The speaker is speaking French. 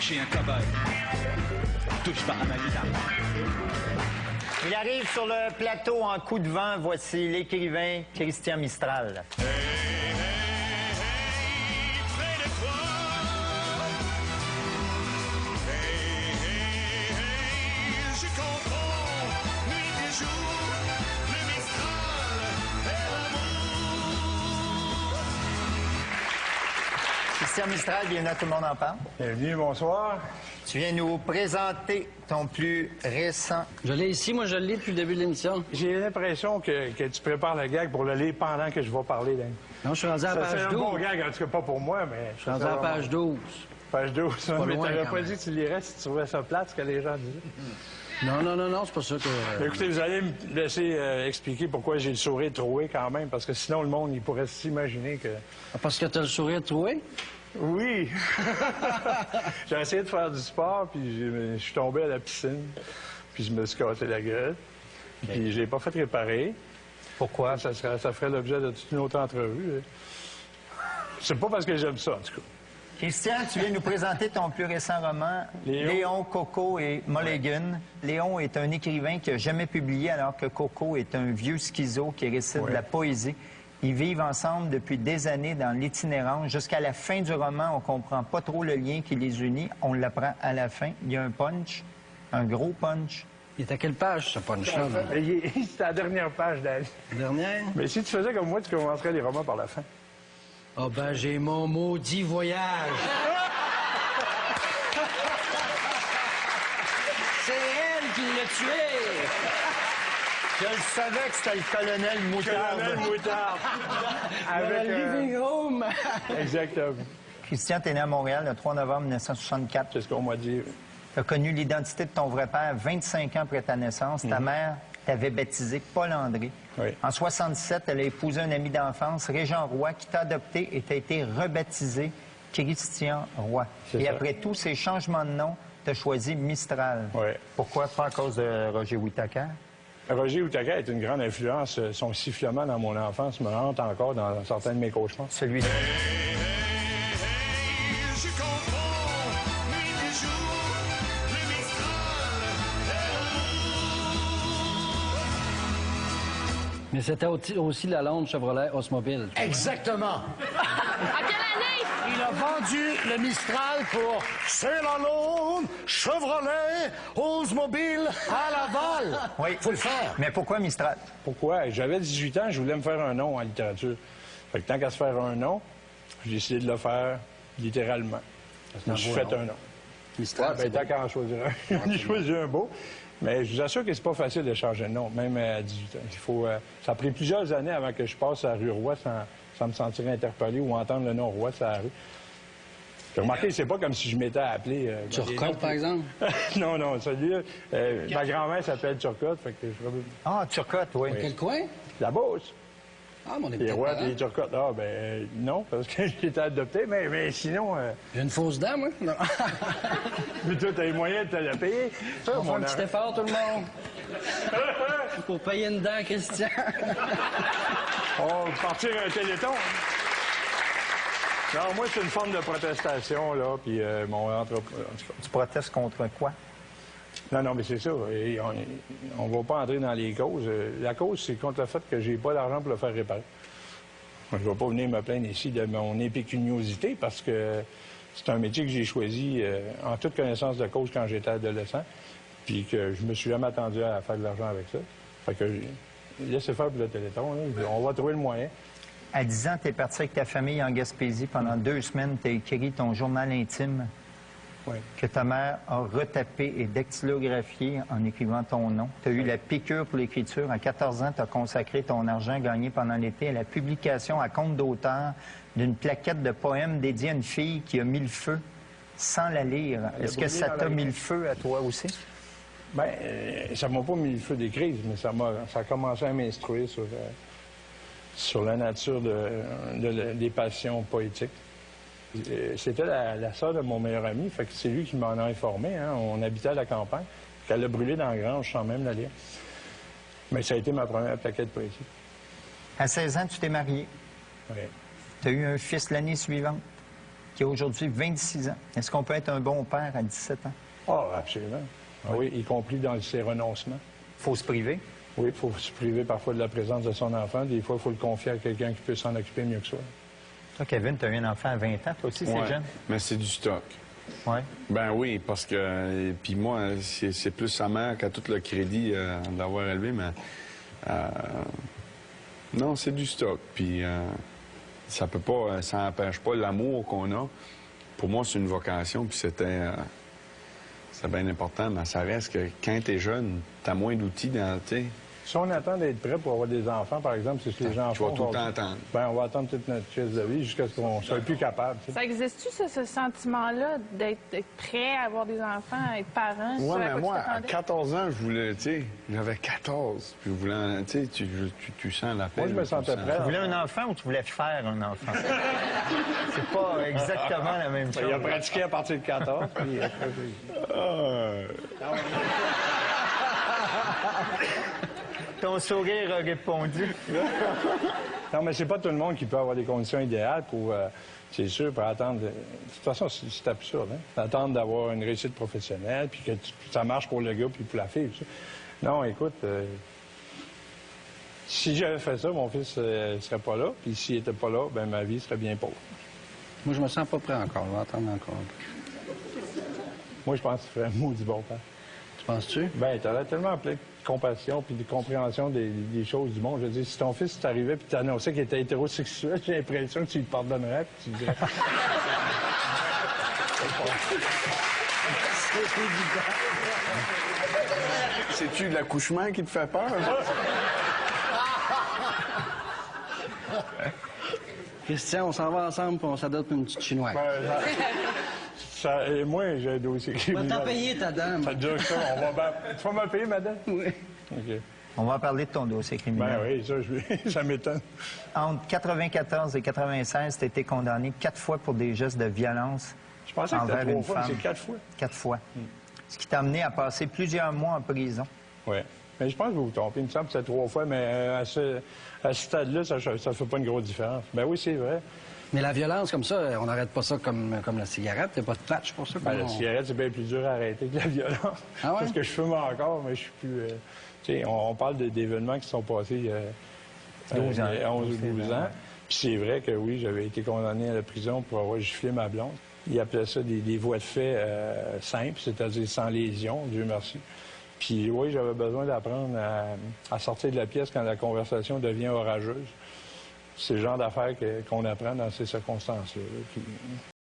chez un cow-boy. Touche pas à ma guitare. Il arrive sur le plateau en coup de vent. Voici l'écrivain Christian Mistral. Hey, hey, hey, près de toi. Hey, hey, hey, je comprends nuit et jour, le Mistral et l'amour. Christian Mistral, bienvenue à Tout le monde en parle. Bienvenue, bonsoir. Tu viens nous présenter ton plus récent... Je l'ai ici, moi je l'ai depuis le début de l'émission. J'ai l'impression que tu prépares le gag pour le lire pendant que je vais parler. Là. Non, je suis rendu à la Ça, c'est page un 12. bon gag, en tout cas pas pour moi, mais... Je suis rendu à la page 12. Page 12, Pas mais loin, t'aurais quand pas même. dit que tu lirais si tu trouvais ça plate, ce que les gens disaient. Non, c'est pas ça que... Écoutez, vous allez me laisser expliquer pourquoi j'ai le sourire troué quand même, parce que sinon le monde, il pourrait s'imaginer que... Parce que t'as le sourire troué? Oui! J'ai essayé de faire du sport, puis je suis tombé à la piscine, puis je me suis cassé la gueule, puis je l'ai pas fait réparer. Pourquoi? Ça ferait l'objet de toute une autre entrevue. Là. C'est pas parce que j'aime ça, en tout cas. Christian, tu viens nous présenter ton plus récent roman, Léon, Coco et Mulligan. Léon est un écrivain qui n'a jamais publié, alors que Coco est un vieux schizo qui récite de la poésie. Ils vivent ensemble depuis des années dans l'itinérance. Jusqu'à la fin du roman, on comprend pas trop le lien qui les unit. On l'apprend à la fin. Il y a un punch, un gros punch. Il est à quelle page, ce punch-là? C'est la dernière page, David. Dernière? Mais si tu faisais comme moi, tu commencerais les romans par la fin. Ah ben, j'ai mon maudit voyage. C'est elle qui l'a tué! Je le savais que c'était le colonel Moutarde. Colonel Moutarde. Dans le living room! Exactement. Christian, t'es né à Montréal le 3 novembre 1964. C'est ce qu'on m'a dit. Tu as connu l'identité de ton vrai père 25 ans après ta naissance. Ta mère t'avait baptisé Paul André. Oui. En 67, elle a épousé un ami d'enfance, Régent Roy, qui t'a adopté et t'a été rebaptisé Christian Roy. Et ça. après tous ces changements de nom, tu as choisi Mistral. Oui. Pourquoi? Pas à cause de Roger Whittaker? Roger Whittaker est une grande influence. Son sifflement dans mon enfance me hante encore dans certains de mes cauchemars. Celui-là. Je comprends nuit et jour, le Mistral et l'amour. Mais c'était aussi la Londe Chevrolet Osmobile. Exactement. À quelle année? Il a vendu le Mistral pour C'est la Londe, Chevrolet, Oldsmobile à Laval. Oui. Faut le faire. Mais pourquoi Mistral? Pourquoi? J'avais 18 ans, je voulais me faire un nom en littérature. Fait que tant qu'à se faire un nom, j'ai décidé de le faire littéralement. Je me suis fait un nom. Mistral, Ouais, ben, tant qu'à en choisir un. J'en ai choisi un beau. Mais je vous assure que c'est pas facile de changer de nom, même à 18 ans. Il faut, ça a pris plusieurs années avant que je passe à la rue Roy sans me sentir interpellé ou entendre le nom Roy sur la rue. Puis remarquez, c'est pas comme si je m'étais appelé... Turcotte, par exemple? non, celui-là... ma grand-mère s'appelle Turcotte, fait que je... Ah, Turcotte, oui. Quel coin? La Beauce. Ah, mon Les Rois et les Turcottes. Ah, ben non, parce que j'ai été adopté, mais sinon... J'ai une fausse dent, moi? Non. Mais toi, t'as les moyens de te la payer. Ça, On fait un petit effort, tout le monde. Pour payer une dent, Christian. On va partir un téléthon. Non, moi, c'est une forme de protestation, là, puis mon entreprise... Tu protestes contre quoi? Non, mais c'est ça. Et on va pas entrer dans les causes. La cause, c'est contre le fait que j'ai pas d'argent pour le faire réparer. Je vais pas venir me plaindre ici de mon impécuniosité parce que c'est un métier que j'ai choisi en toute connaissance de cause quand j'étais adolescent, puis que je me suis jamais attendu à faire de l'argent avec ça. Fait que laissez faire pour le Téléthon. Là. On va trouver le moyen. À 10 ans, tu es parti avec ta famille en Gaspésie. Pendant 2 semaines, tu as écrit ton journal intime Oui. que ta mère a retapé et dactylographié en écrivant ton nom. Tu as eu la piqûre pour l'écriture. À 14 ans, tu as consacré ton argent gagné pendant l'été à la publication à compte d'auteur d'une plaquette de poèmes dédiée à une fille qui a mis le feu sans la lire. Est-ce que ça t'a mis le feu à toi aussi? Bien, ça m'a pas mis le feu des crises, mais ça a commencé à m'instruire sur la nature des passions poétiques. C'était la sœur de mon meilleur ami, fait que c'est lui qui m'en a informé. Hein. On habitait à la campagne. Elle a brûlé dans la grange sans même la lire. Mais ça a été ma première plaquette poétique. À 16 ans, tu t'es marié. Oui. Tu as eu un fils l'année suivante. qui a aujourd'hui 26 ans. Est-ce qu'on peut être un bon père à 17 ans? Ah, absolument. Oui, y compris dans ses renoncements. Il faut se priver. Oui, il faut se priver parfois de la présence de son enfant. Des fois, il faut le confier à quelqu'un qui peut s'en occuper mieux que soi. Toi, Kevin, tu as eu un enfant à 20 ans, toi aussi, c'est Ouais, jeune? mais c'est du stock. Oui. Ben oui, parce que... Puis moi, c'est plus sa mère qui a tout le crédit de l'avoir élevé, mais... non, c'est du stock. Puis ça peut pas... Ça n'empêche pas l'amour qu'on a. Pour moi, c'est une vocation, puis c'était... c'est bien important, mais ça reste que quand t'es jeune, t'as moins d'outils dans... Si on attend d'être prêt pour avoir des enfants, par exemple, c'est ce que les gens Tu vas font. tout le temps attendre. Ben, on va attendre toute notre crise de vie jusqu'à ce qu'on soit plus capable. Tu sais. Ça existe-tu, ce sentiment-là, d'être prêt à avoir des enfants, à être parent? Ouais, Ce à mais quoi tu moi, à t'attendais? 14 ans, je voulais, tu sais, j'avais 14. Puis je voulais, tu sais, tu sens la paix. Moi, je me sentais prêt. Tu voulais un enfant ou tu voulais faire un enfant? C'est pas exactement la même chose. Il a pratiqué à partir de 14. Puis après, Ton sourire a répondu. non, mais c'est pas tout le monde qui peut avoir des conditions idéales pour, c'est sûr, pour attendre. De toute façon, c'est absurde, hein? Attendre d'avoir une réussite professionnelle, puis que ça marche pour le gars, puis pour la fille. Tu sais. Non, écoute, si j'avais fait ça, mon fils serait pas là, puis s'il était pas là, ben ma vie serait bien pauvre. Moi, je me sens pas prêt encore. Je vais attendre encore. Moi, je pense que tu ferais un maudit bon père. Tu penses-tu? Ben, t'aurais tellement plein de compassion puis de compréhension des choses du monde. Je veux dire, si ton fils t'arrivait puis t'annonçait qu'il était hétérosexuel, j'ai l'impression que tu lui pardonnerais puis tu lui dirais... C'est-tu de l'accouchement qui te fait peur? Christian, on s'en va ensemble puis on s'adopte une petite chinoise. Et moi, j'ai un dossier On criminel. va t'en payer ta dame. Ça dure ça. On va... Tu vas me payer, madame? Oui. OK. On va parler de ton dossier criminel. Ben oui, ça m'étonne. Entre 94 et 96, tu as été condamné 4 fois pour des gestes de violence Je pensais que envers c'était 3 une fois, femme. mais c'est 4 fois. 4 fois. Ce qui t'a amené à passer plusieurs mois en prison. Oui. Mais je pense que vous vous trompez. Il me semble que c'était 3 fois, mais à ce stade-là, ça ne fait pas une grosse différence. Ben oui, c'est vrai. Mais la violence comme ça, on n'arrête pas ça comme la cigarette. T'as pas de patch pour ça? Ben, la cigarette, c'est bien plus dur à arrêter que la violence. Ah ouais? Parce que je fume encore, mais je suis plus... tu sais, on parle d'événements qui sont passés 12 ans. 11 ou 12 ans. Puis c'est vrai que oui, j'avais été condamné à la prison pour avoir giflé ma blonde. Ils appelaient ça des voies de fait simples, c'est-à-dire sans lésion, Dieu merci. Puis oui, j'avais besoin d'apprendre à sortir de la pièce quand la conversation devient orageuse. C'est le genre d'affaires qu'on apprend dans ces circonstances-là. Puis